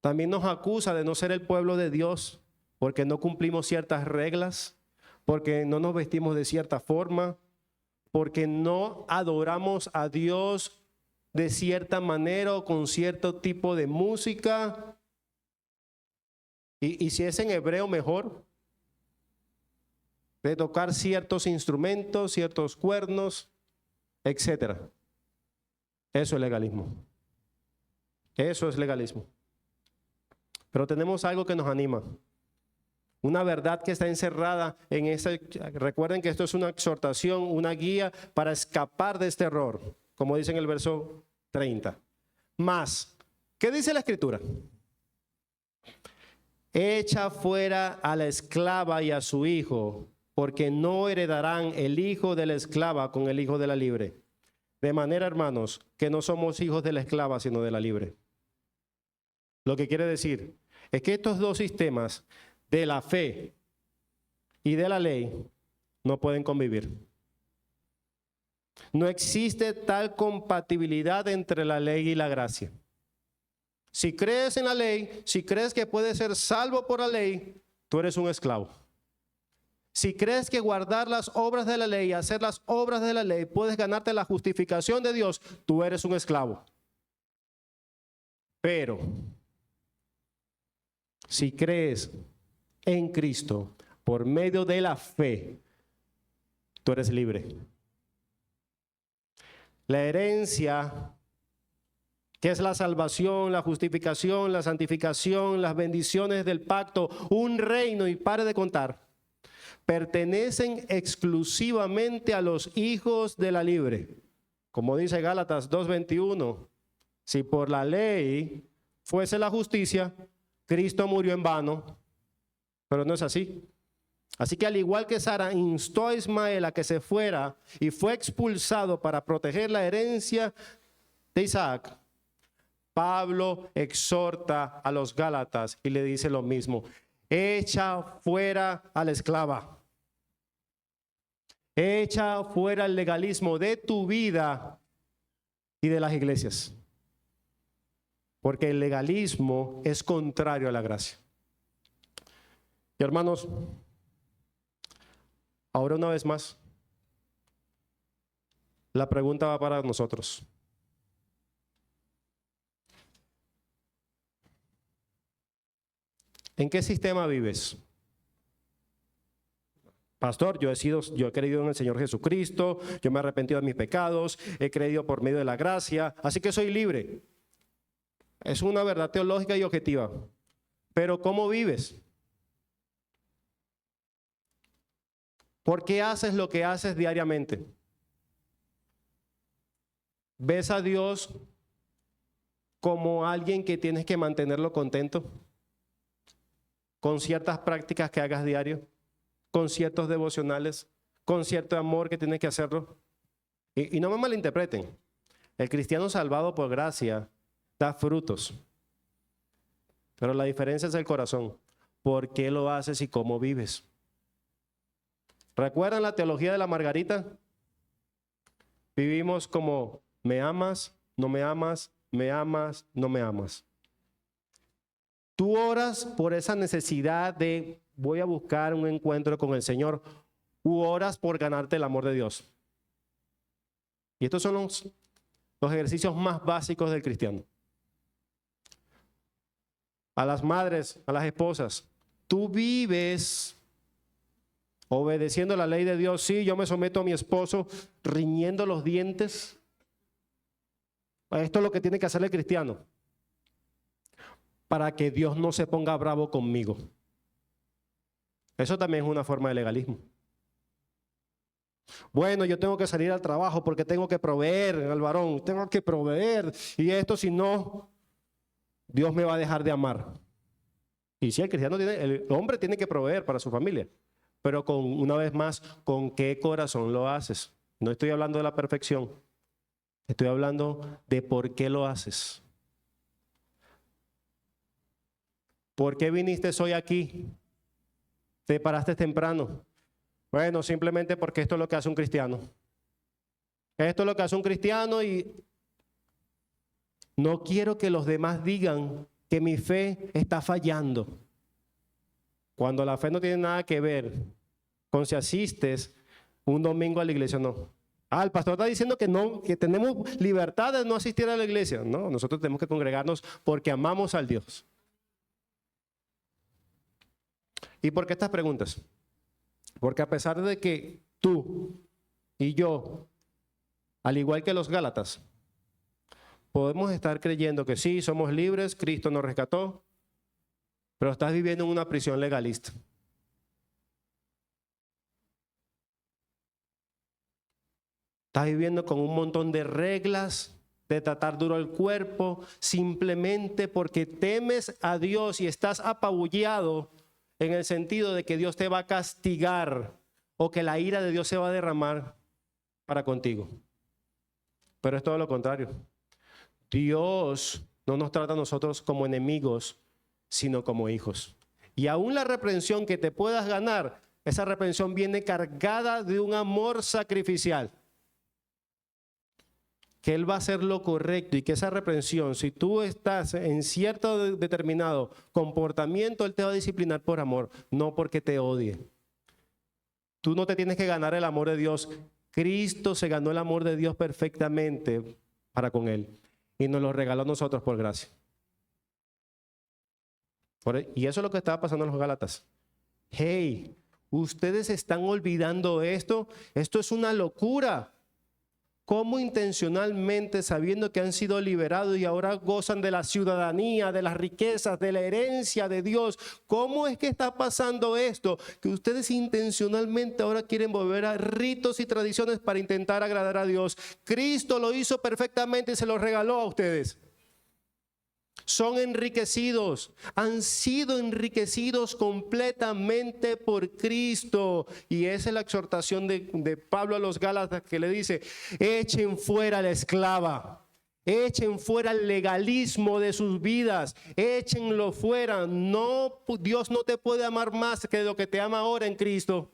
También nos acusa de no ser el pueblo de Dios porque no cumplimos ciertas reglas, porque no nos vestimos de cierta forma, porque no adoramos a Dios de cierta manera o con cierto tipo de música. Y si es en hebreo, mejor. De tocar ciertos instrumentos, ciertos cuernos, etc. Eso es legalismo. Eso es legalismo. Pero tenemos algo que nos anima. Una verdad que está encerrada en ese. Recuerden que esto es una exhortación, una guía para escapar de este error, como dice en el verso 30. Más, ¿qué dice la Escritura? Echa fuera a la esclava y a su hijo, porque no heredarán el hijo de la esclava con el hijo de la libre. De manera, hermanos, que no somos hijos de la esclava, sino de la libre. Lo que quiere decir es que estos dos sistemas de la fe y de la ley no pueden convivir. No existe tal compatibilidad entre la ley y la gracia. Si crees en la ley, si crees que puedes ser salvo por la ley, tú eres un esclavo. Si crees que guardar las obras de la ley, hacer las obras de la ley, puedes ganarte la justificación de Dios, tú eres un esclavo. Pero si crees en Cristo por medio de la fe, tú eres libre. La herencia que es la salvación, la justificación, la santificación, las bendiciones del pacto, un reino, y pare de contar, pertenecen exclusivamente a los hijos de la libre. Como dice Gálatas 2:21, si por la ley fuese la justicia, Cristo murió en vano, pero no es así. Así que al igual que Sara instó a Ismael a que se fuera y fue expulsado para proteger la herencia de Isaac, Pablo exhorta a los Gálatas y le dice lo mismo: echa fuera a la esclava, echa fuera el legalismo de tu vida y de las iglesias, porque el legalismo es contrario a la gracia. Y hermanos, ahora una vez más, la pregunta va para nosotros. ¿En qué sistema vives? Pastor, yo he creído en el Señor Jesucristo, yo me he arrepentido de mis pecados, he creído por medio de la gracia, así que soy libre. Es una verdad teológica y objetiva. Pero ¿cómo vives? ¿Por qué haces lo que haces diariamente? ¿Ves a Dios como alguien que tienes que mantenerlo contento? Con ciertas prácticas que hagas diario, con ciertos devocionales, con cierto amor que tienes que hacerlo. Y no me malinterpreten, el cristiano salvado por gracia da frutos, pero la diferencia es el corazón. ¿Por qué lo haces y cómo vives? ¿Recuerdan la teología de la Margarita? Vivimos como me amas, no me amas, me amas, no me amas. Tú oras por esa necesidad de voy a buscar un encuentro con el Señor, u oras por ganarte el amor de Dios. Y estos son los ejercicios más básicos del cristiano. A las madres, a las esposas, tú vives obedeciendo la ley de Dios. Sí, yo me someto a mi esposo riñendo los dientes. Esto es lo que tiene que hacer el cristiano, para que Dios no se ponga bravo conmigo. Eso también es una forma de legalismo. Bueno, yo tengo que salir al trabajo porque tengo que proveer al varón, tengo que proveer, y esto si no, Dios me va a dejar de amar. Y sí, el hombre tiene que proveer para su familia, pero una vez más, ¿con qué corazón lo haces? No estoy hablando de la perfección, estoy hablando de por qué lo haces. ¿Por qué viniste hoy aquí? ¿Te paraste temprano? Bueno, simplemente porque esto es lo que hace un cristiano. Esto es lo que hace un cristiano, y no quiero que los demás digan que mi fe está fallando. Cuando la fe no tiene nada que ver con si asistes un domingo a la iglesia o no. El pastor está diciendo que no, que tenemos libertad de no asistir a la iglesia. No, nosotros tenemos que congregarnos porque amamos al Dios. ¿Y por qué estas preguntas? Porque a pesar de que tú y yo, al igual que los Gálatas, podemos estar creyendo que sí, somos libres, Cristo nos rescató, pero estás viviendo en una prisión legalista. Estás viviendo con un montón de reglas, de tratar duro el cuerpo, simplemente porque temes a Dios y estás apabullado en el sentido de que Dios te va a castigar o que la ira de Dios se va a derramar para contigo. Pero es todo lo contrario. Dios no nos trata a nosotros como enemigos, sino como hijos. Y aún la reprensión que te puedas ganar, esa reprensión viene cargada de un amor sacrificial. Que Él va a hacer lo correcto, y que esa reprensión, si tú estás en cierto determinado comportamiento, Él te va a disciplinar por amor, no porque te odie. Tú no te tienes que ganar el amor de Dios. Cristo se ganó el amor de Dios perfectamente para con Él, y nos lo regaló a nosotros por gracia. Y eso es lo que estaba pasando en los Gálatas. Hey, ustedes están olvidando esto. Esto es una locura. ¿Cómo intencionalmente, sabiendo que han sido liberados y ahora gozan de la ciudadanía, de las riquezas, de la herencia de Dios? ¿Cómo es que está pasando esto? Que ustedes intencionalmente ahora quieren volver a ritos y tradiciones para intentar agradar a Dios. Cristo lo hizo perfectamente y se lo regaló a ustedes. Son enriquecidos, han sido enriquecidos completamente por Cristo. Y esa es la exhortación de Pablo a los Gálatas, que le dice: echen fuera la esclava, echen fuera el legalismo de sus vidas, échenlo fuera. No, Dios no te puede amar más que lo que te ama ahora en Cristo.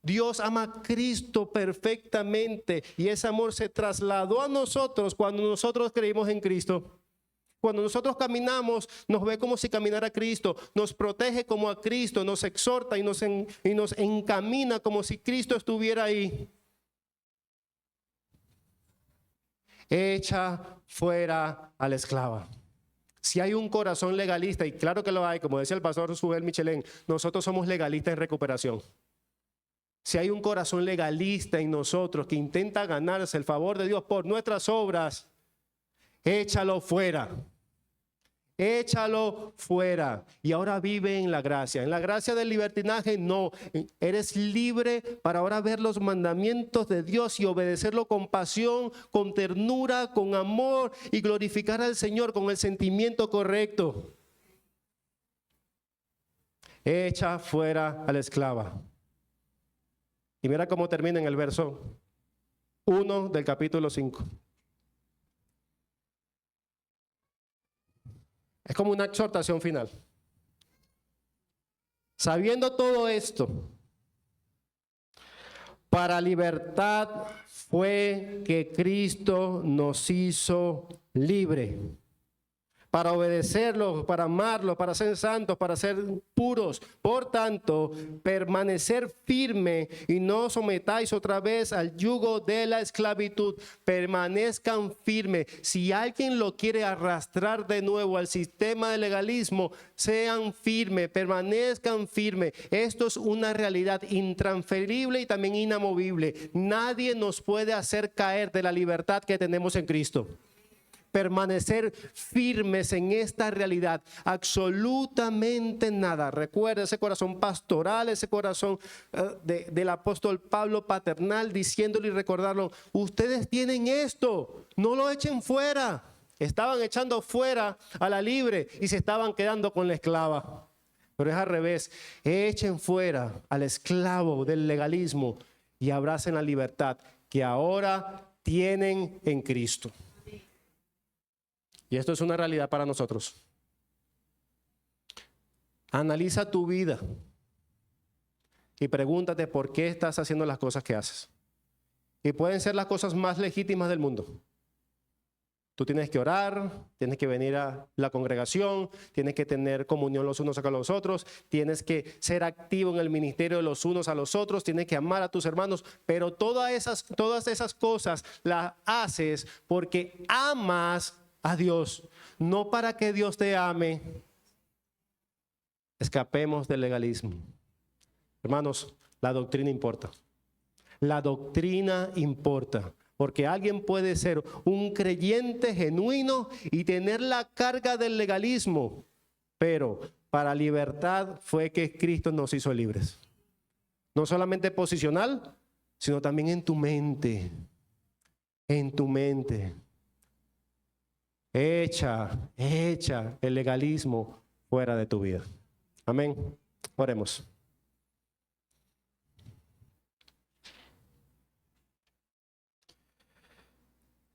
Dios ama a Cristo perfectamente y ese amor se trasladó a nosotros cuando nosotros creímos en Cristo. Cuando nosotros caminamos, nos ve como si caminara Cristo, nos protege como a Cristo, nos exhorta y nos encamina como si Cristo estuviera ahí. Echa fuera a la esclava. Si hay un corazón legalista, y claro que lo hay, como decía el pastor Subel Michelén, nosotros somos legalistas en recuperación. Si hay un corazón legalista en nosotros que intenta ganarse el favor de Dios por nuestras obras, échalo fuera. Échalo fuera. Y ahora vive en la gracia. En la gracia del libertinaje, no. Eres libre para ahora ver los mandamientos de Dios y obedecerlo con pasión, con ternura, con amor y glorificar al Señor con el sentimiento correcto. Echa fuera a la esclava. Y mira cómo termina en el verso 1 del capítulo 5. Es como una exhortación final. Sabiendo todo esto, para libertad fue que Cristo nos hizo libre. Para obedecerlo, para amarlo, para ser santos, para ser puros. Por tanto, permanecer firme y no sometáis otra vez al yugo de la esclavitud. Permanezcan firmes. Si alguien lo quiere arrastrar de nuevo al sistema de legalismo, sean firmes, permanezcan firmes. Esto es una realidad intransferible y también inamovible. Nadie nos puede hacer caer de la libertad que tenemos en Cristo. Permanecer firmes en esta realidad, absolutamente nada. Recuerda ese corazón pastoral, ese corazón del apóstol Pablo paternal, diciéndole y recordarlo: ustedes tienen esto, no lo echen fuera. Estaban echando fuera a la libre y se estaban quedando con la esclava. Pero es al revés: echen fuera al esclavo del legalismo y abracen la libertad que ahora tienen en Cristo. Y esto es una realidad para nosotros. Analiza tu vida y pregúntate por qué estás haciendo las cosas que haces. Y pueden ser las cosas más legítimas del mundo. Tú tienes que orar, tienes que venir a la congregación, tienes que tener comunión los unos con los otros, tienes que ser activo en el ministerio de los unos a los otros, tienes que amar a tus hermanos, pero todas esas cosas las haces porque amas a Dios, no para que Dios te ame. Escapemos del legalismo. Hermanos, la doctrina importa. La doctrina importa, porque alguien puede ser un creyente genuino y tener la carga del legalismo, pero para libertad fue que Cristo nos hizo libres. No solamente posicional, sino también en tu mente. En tu mente. Echa el legalismo fuera de tu vida. Amén. Oremos.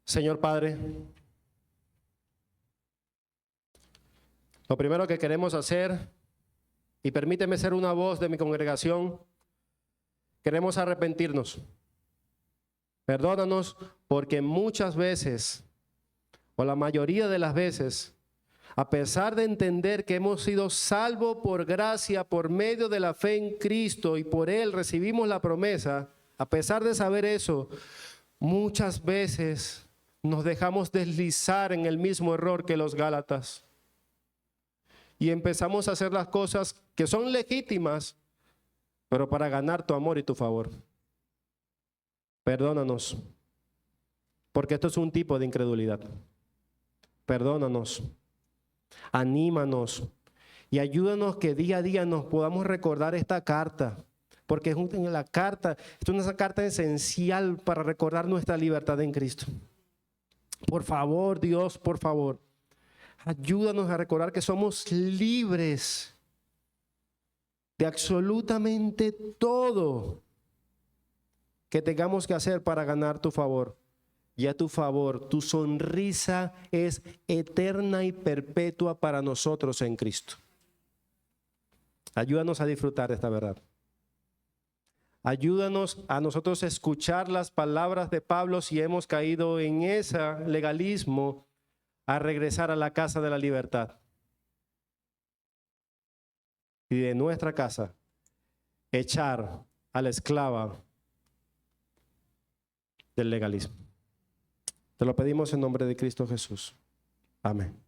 Señor Padre, lo primero que queremos hacer, y permíteme ser una voz de mi congregación, queremos arrepentirnos. Perdónanos porque muchas veces, o la mayoría de las veces, a pesar de entender que hemos sido salvos por gracia, por medio de la fe en Cristo y por Él recibimos la promesa, a pesar de saber eso, muchas veces nos dejamos deslizar en el mismo error que los Gálatas. Y empezamos a hacer las cosas que son legítimas, pero para ganar tu amor y tu favor. Perdónanos, porque esto es un tipo de incredulidad. Perdónanos, anímanos y ayúdanos que día a día nos podamos recordar esta carta, porque es una carta esencial para recordar nuestra libertad en Cristo. Por favor, Dios, por favor, ayúdanos a recordar que somos libres de absolutamente todo que tengamos que hacer para ganar tu favor. Y a tu favor, tu sonrisa es eterna y perpetua para nosotros en Cristo. Ayúdanos a disfrutar de esta verdad. Ayúdanos a nosotros a escuchar las palabras de Pablo si hemos caído en ese legalismo, a regresar a la casa de la libertad. Y de nuestra casa, echar a la esclava del legalismo. Te lo pedimos en nombre de Cristo Jesús. Amén.